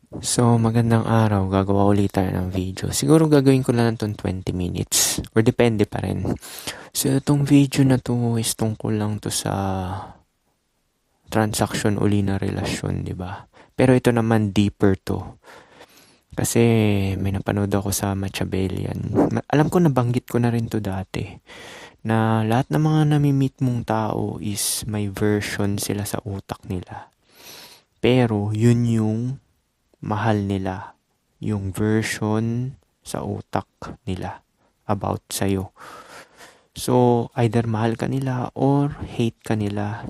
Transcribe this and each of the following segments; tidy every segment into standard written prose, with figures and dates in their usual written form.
So, magandang araw. Gagawa ulit tayo ng video. Siguro gagawin ko lang itong 20 minutes. Or depende pa rin. So, itong video na to is tungkol lang to sa transaction uli na relasyon, di ba? Pero ito naman deeper to. Kasi may napanood ako sa Machiavellian. Alam ko nabanggit ko na rin to dati. Na lahat ng mga nami-meet mong tao is may version sila sa utak nila. Pero yun yung mahal nila, yung version sa utak nila about sa'yo. So, either mahal ka nila or hate ka nila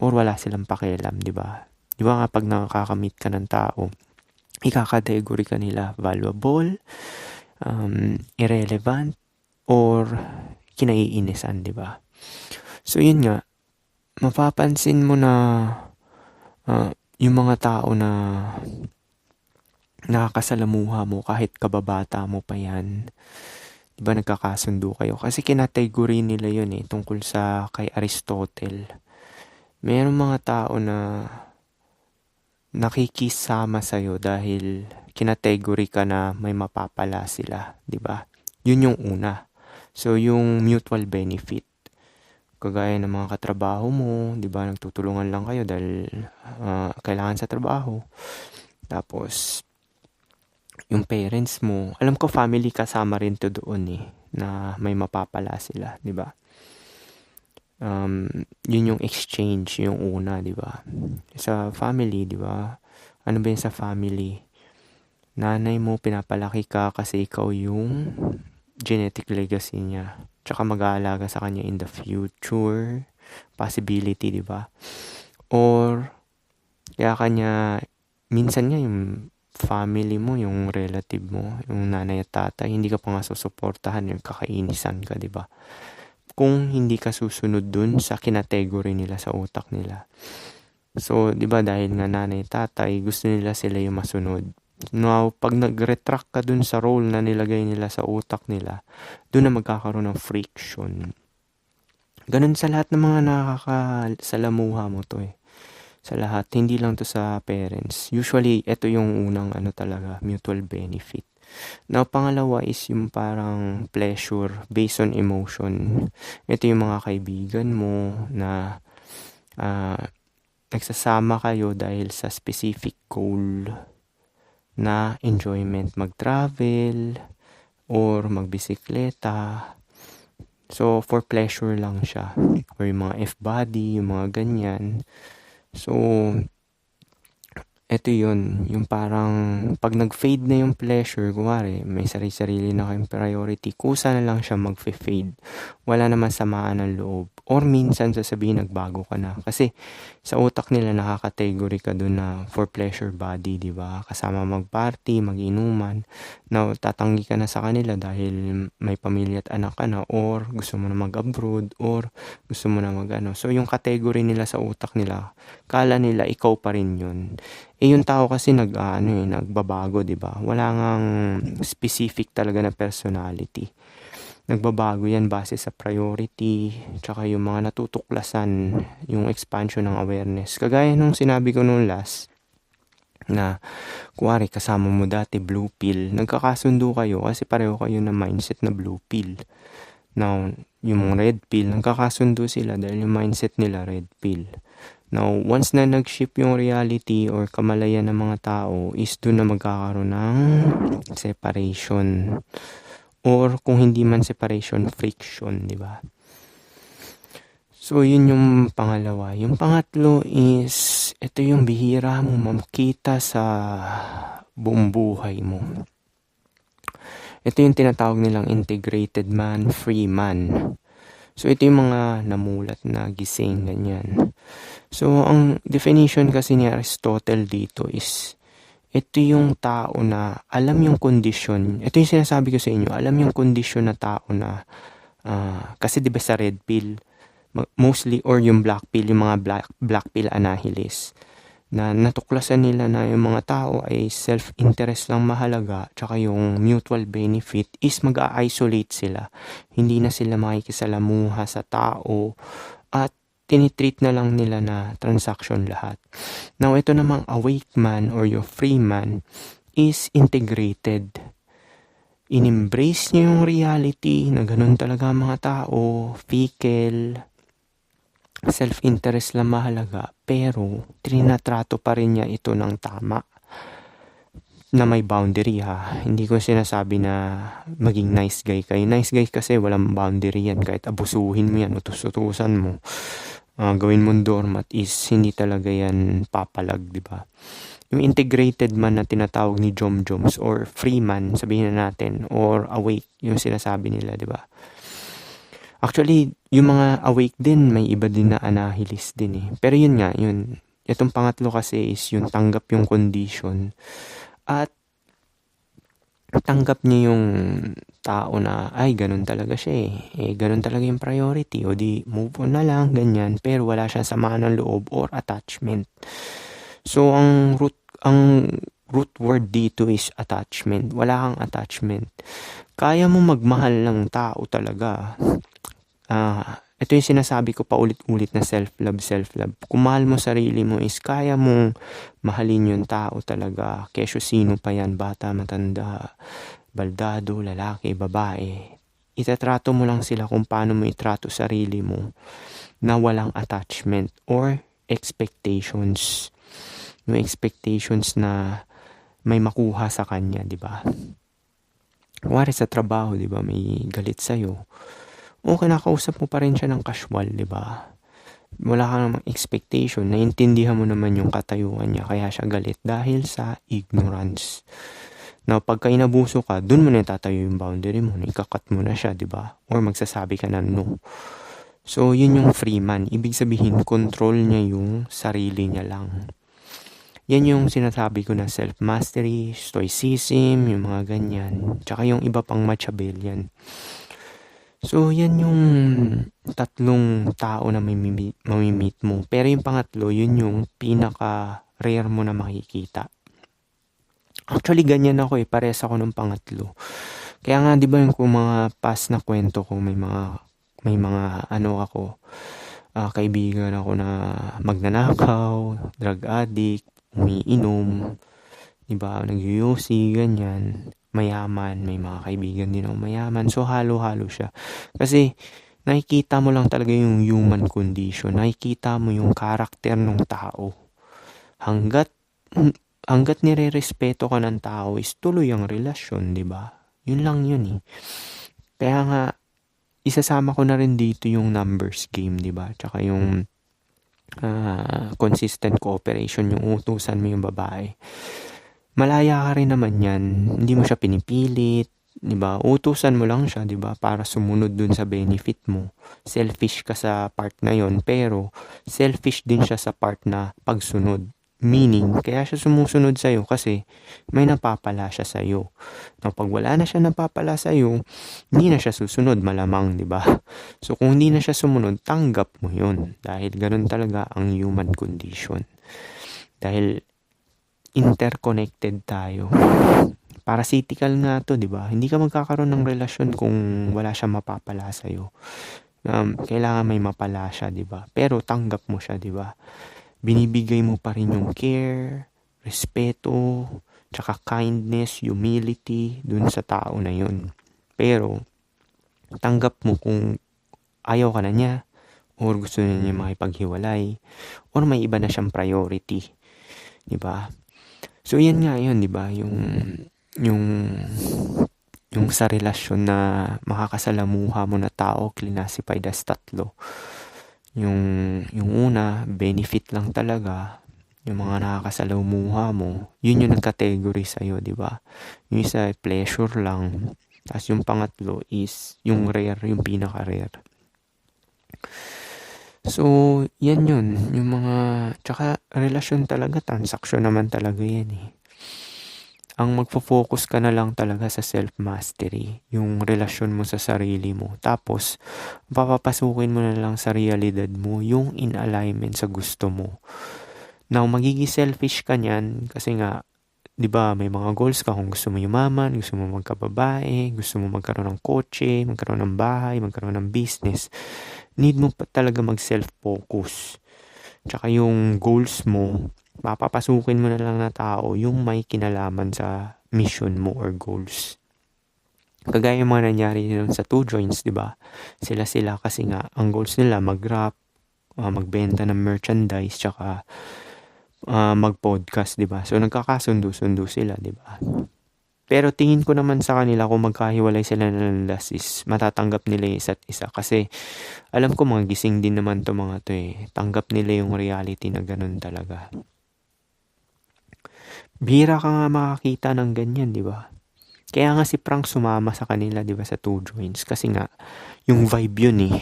or wala silang pakialam, di ba? Di ba nga pag nakaka-meet ka ng tao, ikakategory ka nila valuable, irrelevant, or kinaiinisan, di ba? So, yun nga, mapapansin mo na yung mga tao na nakakasalamuha mo kahit kababata mo pa yan. Diba nagkakasundo kayo? Kasi kinategory nila yun tungkol sa kay Aristotle. Mayroong mga tao na nakikisama sa'yo dahil kinategory ka na may mapapala sila. Diba? Yun yung una. So, yung mutual benefit. Kagaya ng mga katrabaho mo, diba? Nagtutulungan lang kayo dahil kailangan sa trabaho. Tapos, yung parents mo, alam ko family kasama rin to doon na may mapapala sila, di ba? Yun yung exchange, yung una, di ba? Sa family, di ba? Ano ba yun sa family? Nanay mo, pinapalaki ka kasi ikaw yung genetic legacy niya. Tsaka mag-aalaga sa kanya in the future. Possibility, di ba? Or, kaya kanya, minsan nga yung family mo, yung relative mo, yung nanay at tatay, hindi ka pa nga susuportahan, yung kakainisan ka, di ba? Kung hindi ka susunod dun sa kinategory nila sa utak nila. So, di ba dahil nga nanay at tatay, gusto nila sila yung masunod. Now, pag nag-retract ka dun sa role na nilagay nila sa utak nila, dun na magkakaroon ng friction. Ganun sa lahat ng mga nakakasalamuha mo to sa lahat, hindi lang to sa parents. Usually, ito yung unang talaga, mutual benefit. Now, pangalawa is yung parang pleasure based on emotion. Ito yung mga kaibigan mo na nagsasama kayo dahil sa specific goal na enjoyment, mag-travel or magbisikleta. So, for pleasure lang siya. Or yung mga F-body, yung mga ganyan. So, eto yun, yung parang pag nag-fade na yung pleasure, kumari, may sarili-sarili na kayong priority, kusa na lang siya mag-fade. Wala naman samaan ng loob. Or minsan sasabihin nagbago ka na. Kasi sa utak nila nakakategory ka dun na for pleasure body, di ba? Kasama mag-party, mag-inuman. Now, tatanggi ka na sa kanila dahil may pamilya at anak ka na, or gusto mo na mag-abroad, or gusto mo na mag-ano. So, yung category nila sa utak nila, kala nila ikaw pa rin yun. Yung tao kasi nagbabago, 'di ba? Wala ngang specific talaga na personality. Nagbabago 'yan base sa priority, tsaka yung mga natutuklasan, yung expansion ng awareness. Kagaya nung sinabi ko nung last na kuwari kasama mo dati blue pill, nagkakasundo kayo kasi pareho kayo na mindset na blue pill. Now, yung red pill, nagkakasundo sila dahil yung mindset nila red pill. Now, once na nag-shift yung reality or kamalayan ng mga tao, is doon na magkakaroon ng separation. Or kung hindi man separation, friction, di ba? So, yun yung pangalawa. Yung pangatlo is, ito yung bihira mo makita sa buong buhay mo. Ito yung tinatawag nilang integrated man, free man. So, ito yung mga namulat na gising, ganyan. So, ang definition kasi ni Aristotle dito is, ito yung tao na alam yung kondisyon. Ito yung sinasabi ko sa inyo, alam yung kondisyon na tao na, kasi diba sa red pill, mostly, or yung black pill, yung mga black pill annihilates, na natuklasan nila na yung mga tao ay self-interest lang mahalaga, tsaka yung mutual benefit is mag-a-isolate sila. Hindi na sila makikisalamuha sa tao, at tinitreat na lang nila na transaction lahat. Now, ito namang awake man or your free man is integrated. In-embrace niya yung reality na ganun talaga ang mga tao, fickle, self-interest lang mahalaga, pero trinatrato pa rin niya ito ng tama na may boundary ha. Hindi ko sinasabi na maging nice guy kayo. Nice guy kasi walang boundary yan. Kahit abusuhin mo yan, utus-utusan mo, gawin mong doormat is hindi talaga yan papalag, di ba? Yung integrated man na tinatawag ni Jom-Joms or free man, sabihin na natin, or awake, yung sinasabi nila, di ba? Actually, yung mga awake din, may iba din na anahilist din eh. Pero yun nga, yun. Itong pangatlo kasi is yung tanggap yung condition at tanggap niya yung tao na, ay, ganun talaga siya eh. Ganun talaga yung priority. O di, move on na lang, ganyan. Pero wala siyang sama ng loob or attachment. So, ang root word dito is attachment. Wala kang attachment. Kaya mo magmahal ng tao talaga. Ito yung sinasabi ko pa ulit-ulit na self-love. Kung mahal mo sarili mo is kaya mong mahalin yung tao talaga. Kesyo sino pa yan, bata, matanda, baldado, lalaki, babae. Itatrato mo lang sila kung paano mo itrato sarili mo na walang attachment or expectations. Yung expectations na may makuha sa kanya, di ba? Kuwari sa trabaho, di ba, may galit sa'yo. O kinakausap mo pa rin siya ng casual, di ba? Wala ka namang expectation. Naintindihan mo naman yung katayuan niya, kaya siya galit dahil sa ignorance. Now, pagka inabuso ka, dun mo na tatayo yung boundary mo. Ikakat mo na siya, di ba? Or magsasabi ka na no. So, yun yung free man. Ibig sabihin, control niya yung sarili niya lang. Yan yung sinasabi ko na self-mastery, stoicism, yung mga ganyan. Tsaka yung iba pang Machiavellian. So, yan yung tatlong tao na mamimit mo. Pero yung pangatlo, yun yung pinaka-rare mo na makikita. Actually, ganyan ako parehas ako ng pangatlo. Kaya nga, di ba yung mga past na kwento ko, may mga ako, kaibigan ako na magnanakaw, drug addict, umiinom, di ba, nag-UC, ganyan. Mayaman, may mga kaibigan din ako mayaman. So, halo-halo siya. Kasi, nakikita mo lang talaga yung human condition. Nakikita mo yung karakter ng tao. Hanggat nire-respeto ka ng tao is tuloy ang relasyon, di ba? Yun lang yun eh. Kaya nga, isasama ko na rin dito yung numbers game, di ba? Tsaka yung consistent cooperation, yung utusan mo yung babae. Malaya ka rin naman yan. Hindi mo siya pinipilit, di ba? Utusan mo lang siya, di ba? Para sumunod dun sa benefit mo. Selfish ka sa part na yon, pero selfish din siya sa part na pagsunod. Meaning, kaya siya sumusunod sa'yo kasi may napapala siya sa'yo. Now, pag wala na siya napapala sa'yo, hindi na siya susunod, malamang, di ba? So, kung hindi na siya sumunod, tanggap mo yun. Dahil ganun talaga ang human condition. Dahil interconnected tayo. Parasitical nga to, di ba? Hindi ka magkakaroon ng relasyon kung wala siyang mapapala sa'yo. Kailangan may mapala siya, di ba? Pero tanggap mo siya, di ba? Binibigay mo pa rin yung care, respeto, tsaka kindness, humility dun sa tao na yun. Pero tanggap mo kung ayaw ka na niya, or gusto niya makipaghiwalay, or may iba na siyang priority, di ba? So, yan nga yun, di ba? Yung sa relasyon na makakasalamuha mo na tao, classified as tatlo. Yung una, benefit lang talaga. Yung mga nakakasalamuha mo, yun yung nag-category sa'yo, di ba? Yung isa, pleasure lang. Tapos yung pangatlo is yung rare, yung pinaka-rare. So, yan yun. Yung mga, tsaka relasyon talaga, transaction naman talaga yan eh. Ang magfo-focus ka na lang talaga sa self-mastery, yung relasyon mo sa sarili mo. Tapos, papapasukin mo na lang sa realidad mo yung in alignment sa gusto mo. Now, magiging selfish ka niyan kasi nga, di ba, may mga goals ka kung gusto mo yumaman, gusto mo magkababae, gusto mo magkaroon ng kotse, magkaroon ng bahay, magkaroon ng business. need mo pa talaga mag-self-focus. Tsaka yung goals mo, papapasukin mo na lang na tao yung may kinalaman sa mission mo or goals. Kagaya yung mga nangyari nun sa Two Joints, di ba? Sila kasi nga, ang goals nila mag-rap, magbenta ng merchandise, tsaka mag-podcast, di ba? So, nagkakasundo-sundo sila, di ba? Pero tingin ko naman sa kanila kung magkahiwalay sila ng last is matatanggap nila yung isa't isa. Kasi alam ko mga gising din naman to mga to eh. Tanggap nila yung reality na ganun talaga. Bihira ka nga makakita ng ganyan, di ba? Kaya nga si Frank sumama sa kanila, di ba, sa Two Joints. Kasi nga, yung vibe yun eh.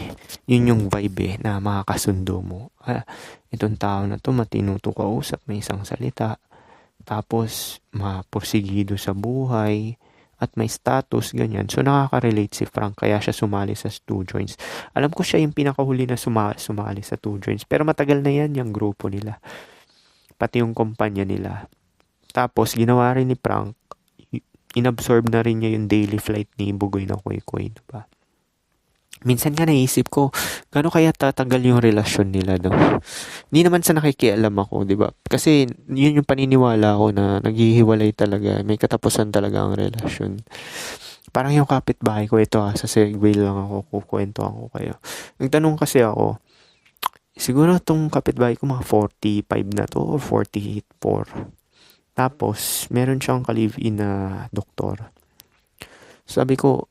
Yun yung vibe eh, na makakasundo mo. Itong tao na to, matino to kausap, may isang salita. Tapos, mapursigido sa buhay. At may status, ganyan. So, nakaka-relate si Frank, kaya siya sumali sa Two Joints. Alam ko siya yung pinakahuli na sumali sa Two Joints. Pero matagal na yan, yung grupo nila. Pati yung kumpanya nila. Tapos, ginawa rin ni Frank, inabsorb na rin niya yung daily flight ni Bugoy na Koy-Koy, diba? Minsan nga naisip ko, gano'n kaya tatagal yung relasyon nila, no? Hindi naman sa nakikialam ako, diba? Kasi yun yung paniniwala ko na naghihiwalay talaga, may katapusan talaga ang relasyon. Parang yung kapitbahay ko, ito sa segue lang ako, kukwentuhan ko kayo. Nagtanong kasi ako, siguro tong kapitbahay ko mga 45 na to or 48. Tapos, meron siyang ka-live-in na doktor. Sabi ko,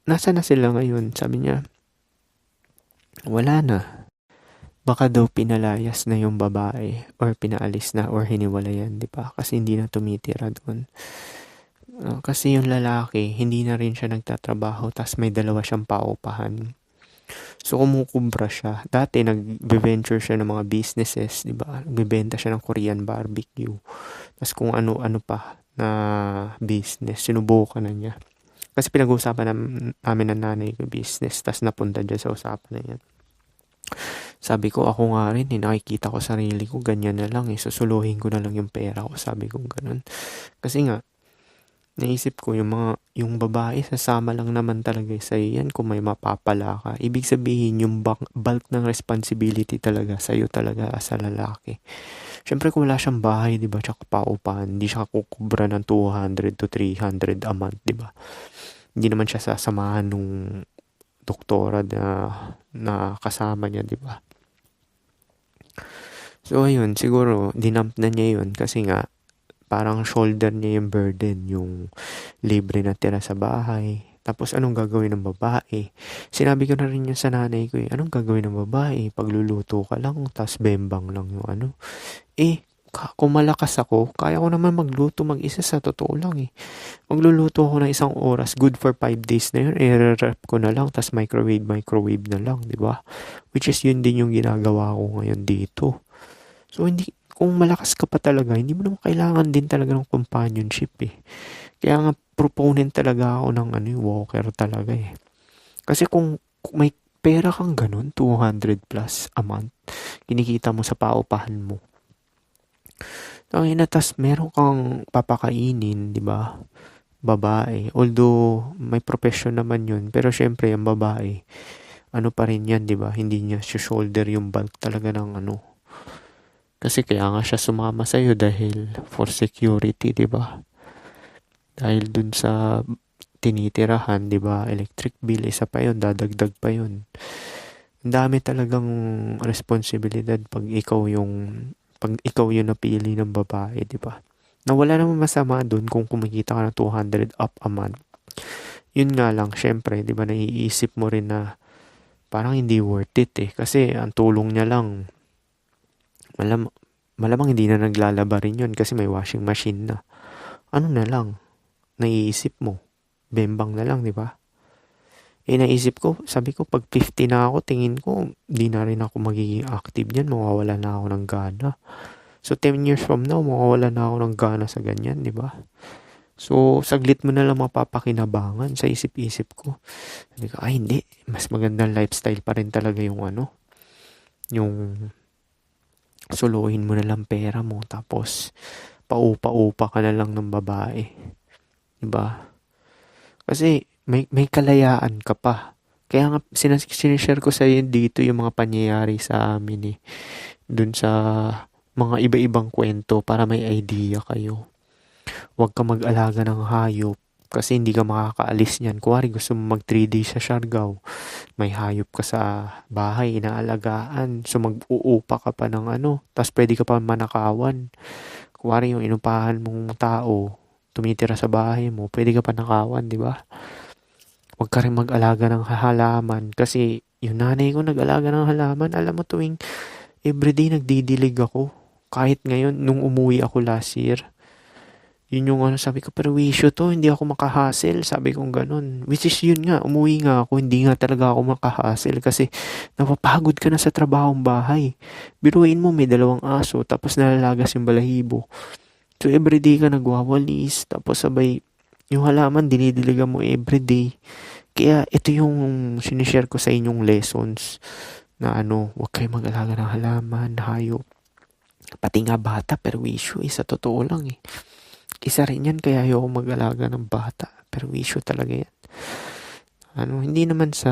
nasa na sila ngayon? Sabi niya, wala na. Baka daw pinalayas na yung babae or pinaalis na or hiniwalayan, di ba? Kasi hindi na tumitira doon. Kasi yung lalaki, hindi na rin siya nagtatrabaho tas may dalawa siyang paupahan. So, kumukubra siya. Dati, nag-venture siya ng mga businesses, di ba? Nagbebenta siya ng Korean barbecue. Tapos kung ano-ano pa na business, sinubukan na niya. Kasi pinag-uusapan namin ng nanay ko business, tapos napunta dyan sa usapan na yan. Sabi ko, ako nga rin, nakikita ko sarili ko, ganyan na lang, susuluhin ko na lang yung pera ko, sabi ko ganun. Kasi nga, naisip ko yung babae, sasama lang naman talaga sa'yo yan kung may mapapala ka. Ibig sabihin, yung bulk ng responsibility talaga sa'yo talaga as a lalaki. Siyempre kung wala siyang bahay, di ba, tsaka paupahan, hindi siya kukubra ng 200 to 300 a month, di ba? Hindi naman siya sasamahan nung doktora na kasama niya, di ba? So, ayun, siguro, dinump na niya yun kasi nga, parang shoulder niya yung burden, yung libre na tira sa bahay. Tapos, anong gagawin ng babae? Sinabi ko na rin yun sa nanay ko anong gagawin ng babae? Pagluluto ka lang, tas bembang lang yung ano. Kung malakas ako, kaya ko naman magluto mag-isa sa totoo lang Magluluto ako ng 1 oras, good for 5 days na yun, i-rep ko na lang, tas microwave na lang, di ba? Which is yun din yung ginagawa ko ngayon dito. So, kung malakas ka pa talaga, hindi mo naman kailangan din talaga ng companionship Kaya nga, proponent talaga ako ng walker talaga Kasi kung may pera kang ganun, 200 plus a month, kinikita mo sa paupahan mo. Tas meron kang papakainin, di ba? Babae. Although, may profession naman yun. Pero syempre, yung babae, ano pa rin yan, di ba? Hindi niya shoulder yung bulk talaga ng Kasi kaya nga siya sumama sa'yo dahil for security, di ba? Dahil dun sa tinitirahan, di ba? Electric bill, isa pa yun, dadagdag pa yun. Ang dami talagang responsibilidad pag ikaw yung napili ng babae, di ba? Na wala namang masama dun kung kumikita ka ng 200 up a month. Yun nga lang, syempre, di ba, naiisip mo rin na parang hindi worth it Kasi ang tulong niya lang, malamang hindi na naglalaba rin yun kasi may washing machine na. Ano na lang, naiisip mo, bembang na lang, di ba? Naisip ko, sabi ko, pag 50 na ako, tingin ko, di na rin ako magiging active niyan, mawawala na ako ng gana. So, 10 years from now, mawawala na ako ng gana sa ganyan, di ba? So, saglit mo na lang mapapakinabangan sa isip-isip ko. Sabi ko, hindi, mas magandang lifestyle pa rin talaga yung yung suluhin mo na lang pera mo, tapos paupa-upa ka na lang ng babae. Diba? Kasi may kalayaan ka pa Kaya nga sinishare ko sa'yo dito yung mga pangyayari sa amin eh. Dun sa mga iba-ibang kwento para may idea kayo. Huwag ka mag-alaga ng hayop kasi hindi ka makakaalis niyan. Kuwari gusto mo mag 3 days sa Siargao, may hayop ka sa bahay, inaalagaan. So mag-uupa ka pa ng tapos pwede ka pa manakawan. Kuwari yung inupahan mong tao, tumitira sa bahay mo, pwede ka pa nakawan, di ba? Huwag ka rin mag-alaga ng halaman kasi yung nanay ko nag-alaga ng halaman. Alam mo tuwing everyday nagdidilig ako. Kahit ngayon, nung umuwi ako last year, yun yung sabi ko, pero wisyo to, hindi ako makahassle. Sabi kong ganun. Which is yun nga, umuwi nga ako, hindi nga talaga ako makahassle kasi napapagod ka na sa trabahong bahay. Biruin mo, may 2 aso, tapos nalalagas yung balahibo. So everyday ka nagwawalis, tapos sabay, yung halaman, dinidiligan mo everyday. Kaya ito yung sinishare ko sa inyong lessons na huwag kayo mag-alaga ng halaman, hayop. Pati nga bata, perwisyo sa totoo lang eh. Isa rin yan kaya ayoko mag-alaga ng bata. Perwisyo talaga yan. Hindi naman sa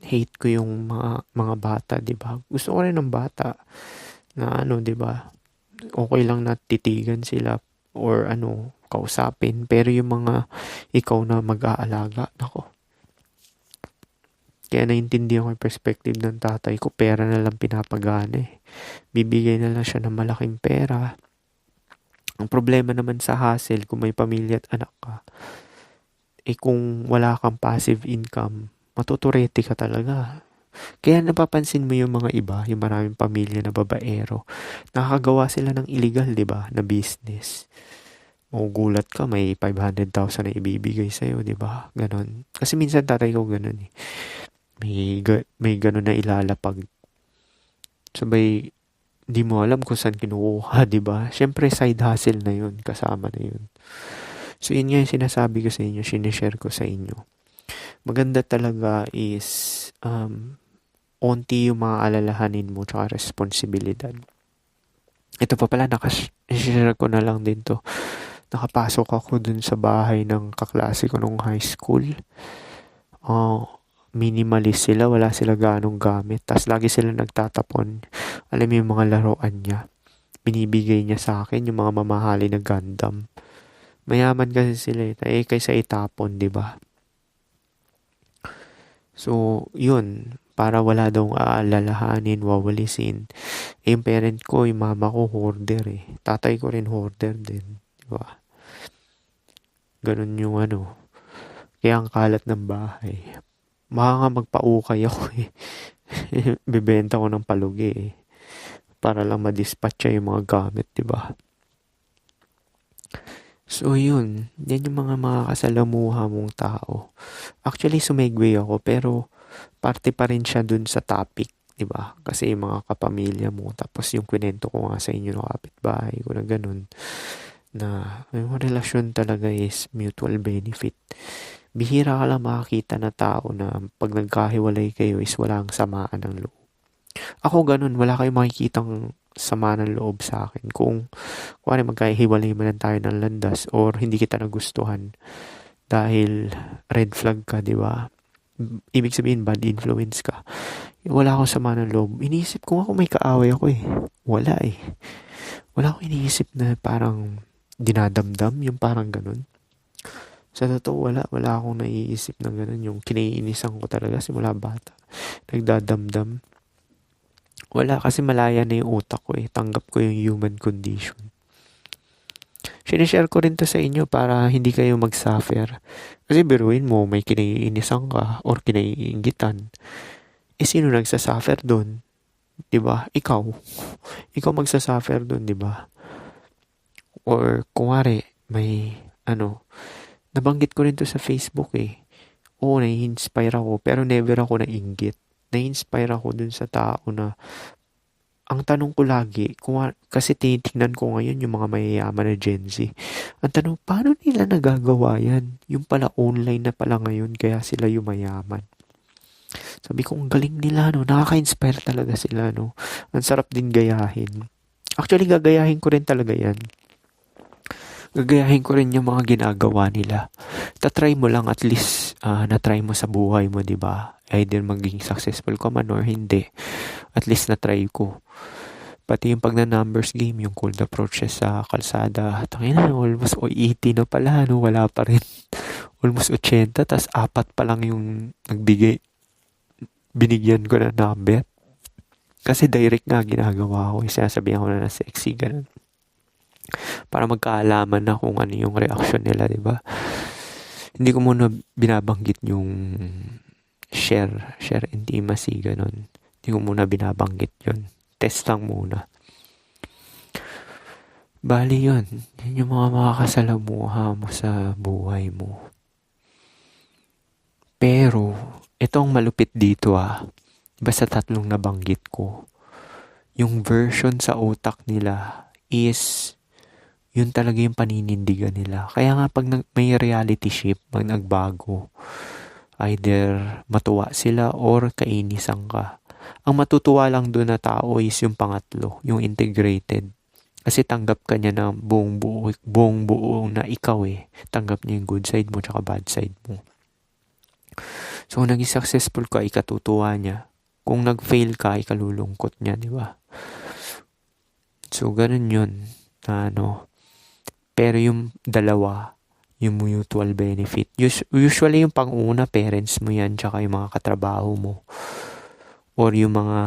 hate ko yung mga bata, di ba? Gusto ko rin ng bata na di ba? Okay lang na titigan sila or kausapin. Pero yung mga ikaw na mag-aalaga, nako. Kaya naintindihan ko yung perspective ng tatay ko. Pera na lang pinapagana eh. Bibigay na lang siya ng malaking pera. Ang problema naman sa hassle kung may pamilya at anak ka, kung wala kang passive income, matuturete ka talaga. Kaya napapansin mo yung mga iba, yung maraming pamilya na babaero, nakakagawa sila ng illegal, di ba, na business. Magugulat ka, may 500,000 na ibibigay sa'yo, di ba? Ganon. Kasi minsan tatay ko ganon eh. May ganon na ilalapag. Sabay, di mo alam kung saan kinukuha, di ba? Siyempre, side hustle na yun. Kasama na yun. So, yun nga yung sinasabi ko sa inyo, sinishare ko sa inyo. Maganda talaga is, onti yung mga alalahanin mo tsaka responsibilidad. Ito pa pala, share ko na lang din to. Nakapasok ako dun sa bahay ng kaklase ko nung high school. Minimalist sila, wala sila ganong gamit. Tapos lagi sila nagtatapon. Alam mo yung mga laruan niya. Binibigay niya sa akin yung mga mamahali na Gundam. Mayaman kasi sila kaysa itapon, di ba? So, yun. Para wala daw aalalahanin, wawalisin. Yung parent ko, yung mama ko, hoarder eh. Tatay ko rin hoarder din. Di ba? Ganun yung Kaya ang kalat ng bahay. Baka nga magpaukay ako eh. Bibenta ko ng palugi eh. Para lang madispatcha yung mga gamit, diba? So, yun. Yan yung mga kasalamuha mong tao. Actually, sumegway ako, pero parte pa rin siya dun sa topic, diba? Kasi yung mga kapamilya mo, tapos yung kwento ko nga sa inyo ng kapitbahay ko na ganun, na yung relasyon talaga is mutual benefit. Bihira ka lang makakita na tao na pag nagkahiwalay kayo is walang samaan ng loob. Ako ganun, wala kayong makikitang sama ng loob sa akin. Kung magkahiwalay man tayo ng landas or hindi kita nagustuhan dahil red flag ka, di ba? Ibig sabihin, bad influence ka. Wala akong sama ng loob. Iniisip ko ako may kaaway ako eh. Wala eh. Wala akong iniisip na parang dinadamdam, yung parang ganun. Sa totoo, wala akong naiisip na gano'n. Yung kinaiinisan ko talaga simula bata. Nagdadamdam. Wala kasi malaya na yung utak ko eh. Tanggap ko yung human condition. Sinishare ko rin to sa inyo para hindi kayo mag-suffer. Kasi biruin mo, may kinaiinisan ka or kinaiingitan. Sino nagsasuffer doon? Diba? Ikaw. Ikaw magsasuffer doon, diba? Or kunwari, may nabanggit ko rin to sa Facebook eh. Oo, nai-inspire ako, pero never ako nainggit. Na-inspire ako dun sa tao na, ang tanong ko lagi, kasi tinitingnan ko ngayon yung mga mayayaman na Gen Z. Ang tanong, paano nila nagagawa yan? Yung pala online na pala ngayon, kaya sila yung mayaman. Sabi ko, ang galing nila, nakaka-inspire talaga sila, Ang sarap din gayahin. Actually, gagayahin ko rin talaga yan. Gagayahin ko rin yung mga ginagawa nila. tatry mo lang at least na-try mo sa buhay mo, di ba? Either maging successful ka man or hindi. At least na-try ko. Pati yung pag na numbers game, yung cold approaches sa kalsada, tangina, almost 80 na pala, no? Wala pa rin. Almost 80, tas 4 pa lang yung binigyan ko na number. Kasi direct nga ginagawa ko. Sinasabihan ko na na sexy, ganun. Para magkaalaman na kung ano yung reaction nila, di ba? Hindi ko muna binabanggit yung share intimacy, ganun. Hindi ko muna binabanggit yun. Test lang muna. Bali yun. Yun yung mga makakasalamuha mo sa buhay mo. Pero, itong malupit dito basta 3 nabanggit ko. Yung version sa utak nila is yun talaga yung paninindigan nila. Kaya nga pag may reality shift, pag nagbago, either matuwa sila or kainisan ka. Ang matutuwa lang doon na tao is yung pangatlo, yung integrated. Kasi tanggap ka niya na buong buo na ikaw Tanggap niya yung good side mo tsaka bad side mo. So, kung naging successful ka, ikatutuwa niya. Kung nag-fail ka, ikalulungkot niya, di ba? So, ganun yun. Pero yung dalawa, yung mutual benefit. Usually yung pang-una, parents mo yan, tsaka yung mga katrabaho mo. Or yung mga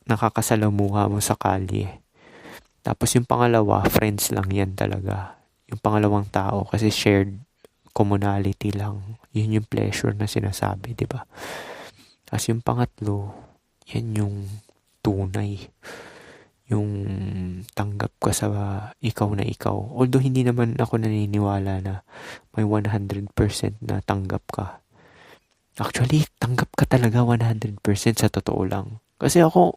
nakakasalamuha mo sa kalye. Tapos yung pangalawa, friends lang yan talaga. Yung pangalawang tao, kasi shared commonality lang. Yun yung pleasure na sinasabi, di ba? Tapos yung pangatlo, yan yung tunay. Yung tanggap ka sa ikaw na ikaw. Although hindi naman ako naniniwala na may 100% na tanggap ka. Actually, tanggap ka talaga 100% sa totoo lang. Kasi ako,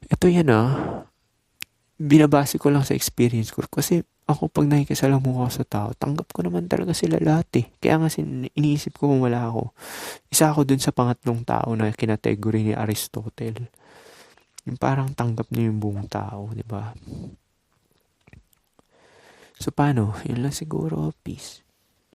ito yan binabase ko lang sa experience ko. Kasi ako pag nakikisalamuha ko sa tao, tanggap ko naman talaga sila lahat Kaya nga iniisip ko kung wala ako. Isa ako dun sa pangatlong tao na kinategory ni Aristotle. Yung parang tanggap niya yung buong tao, di ba? So paano? Yun lang siguro. Peace.